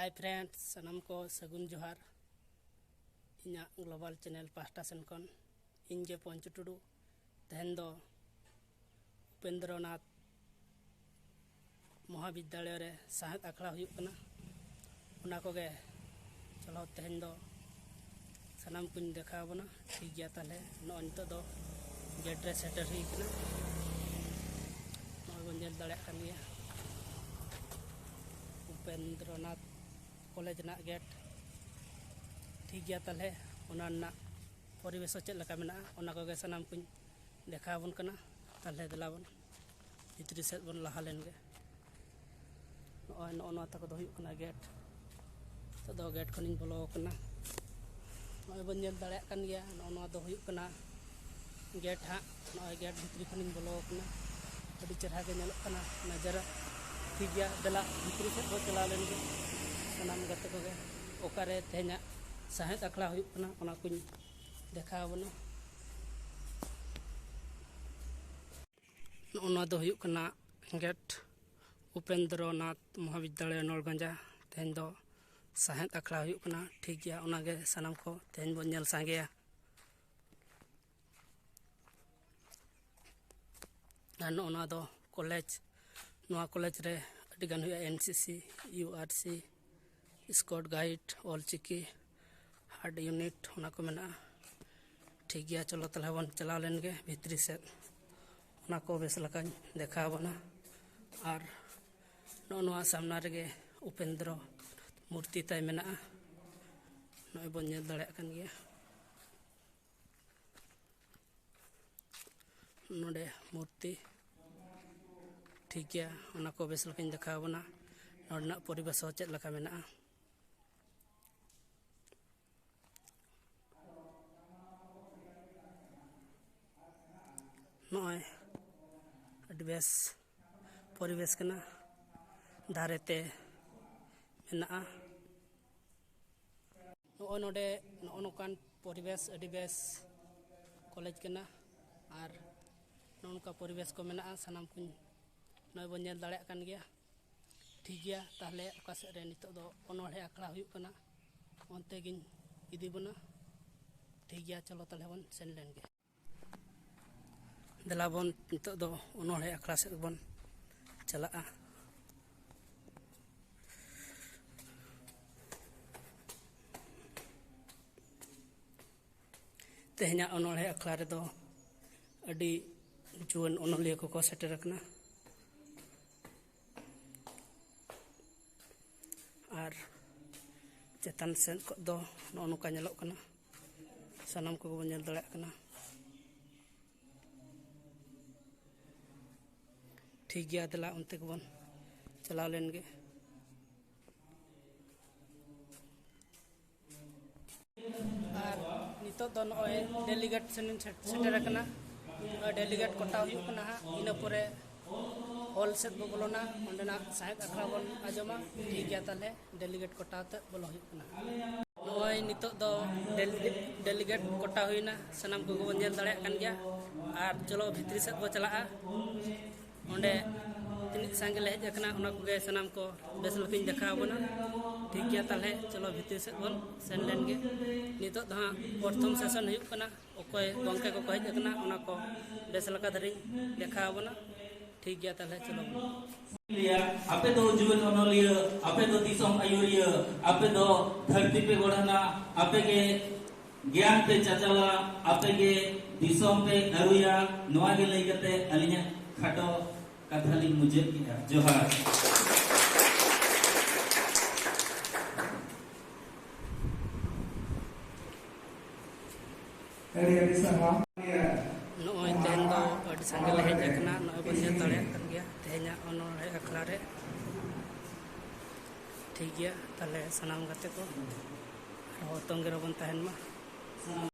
Hi friends सनम को सगुन जोहार इना ग्लोबल चैनल पास्टा सेन खन इनगे पंचु टुडू तेहन दो उपेंद्रनाथ महाविद्यालय रे साहित्य आखड़ा हुयुक कना उना कोगे चलो तेहन दो सनम कुन देखा बना ठीक गया ताले नो नितो दो गेट रे सेटर हुई कना नो बन जेल दाड़े कान गया उपेंद्रनाथ कॉलेज ना गेट ठीक गया ताले उना ना परिवेश चेक लका मेना उना कोगे सनम कुन देखा बन कना ताले दला बन भितरी सेट बन लहा लेन गे नो तक दो हुयुक कना गेट तो दो गेट खनिन बोलो कना नो बन जेल दाड़े कान गया नो दो हुयुक कना गेट हा नो गेट भितरी खनिन बोलो कना अभी चरहा के नेलोक कना नजर ठीक गया दला भितरी सेट बो चला लेन गे सनम गते कोगे ओकारे तेहना साहित्य आखड़ा हुयुक कना ओना कुन देखा बना ओना दो हुयुक कना गेट उपेंद्रनाथ महाविद्यालय नौरगंजा तेहन दो साहित्य आखड़ा हुयुक कना ठीक गया ओनागे सनम को तेहन बो नेल सांगेया ओना दो कॉलेज नोआ कॉलेज रे अडी गान हुया NCC URC scout guide Ol Chiki hard unit ओना को मेना ठीक गया चलो तले बन चला लेन गे भितरी से ओना को बेस लका देखा बना और नोआ सामना रे उपेंद्र मूर्ति ताई मेना नोय बन नेल दाड़े कान गया नोडे मूर्ति ठीक गया ओना को बेस लका देखा बना नोडना परिवेश चेक लका मेना नोय अडी बेस परिवेश कना धारेते मेना नो नोडे नो नोकान परिवेश अडी बेस कॉलेज कना और नोनका परिवेश को मेना सनम कुन नोय बन नेल दाड़े कान गया ठीक गया ताहले ओका सेट रे नितो दो ओनोड़े आखड़ा हुयुक कना ओनते गिन इदी बना ठीक गया चलो ताहले बन सेन लेन गे दला बन नितो दो ओनोड़े आखड़ा सेट बन चला तेहना ओनोड़े आखड़ा रे दो अडी जुआन ओनलिया को सेटर रखना और चेतन सेन को दो नोका नेलोक कना सनम को बन नेल दाड़े कना ठीक गया दला उनते को बन चला लेन गे और नितो दो नोय डेलीगेट सेटर कना डेलीगेट कोटा हुयुक कना इना परे हॉल सेट बो बोलोना ओंडेना साहित्य आखड़ा बन आजमा ठीक गया ताले डेलीगेट कोटा ते बोलो हुयुक कना नोय नितो दो डेलीगेट कोटा हुइना सनम को बन नेल दाड़े कान गया और चलो भितरी सेट बो चला ओंडे तिनी संगे ले हेज कना ओना कोगे सनम को बेस लकिन देखा बना ठीक गया ताले चलो भितरी सेट बन सेन लेन गे नितो द प्रथम सेशन हुयुक कना ओकोय गंके को हेज कना ओना को बेस लका धरि देखा बना ठीक गया ताले चलो आपे दो जुवन ओनलिया आपे दो दिसम आयुरिया आपे दो धरती पे गोड़ना आपे के ज्ञान पे चचला आपे के दिसम पे अरुया नोआ के लई गते अलिया खाटो कथाली मुझे जोहार नोय तेहन दो अडी संगे ले हेज कना नोय बन नेल दाड़े कान गया तेहना ओनोड़े आखड़ा रे ठीक गया ताले सनम गते को तंगे रे बन तहन मा।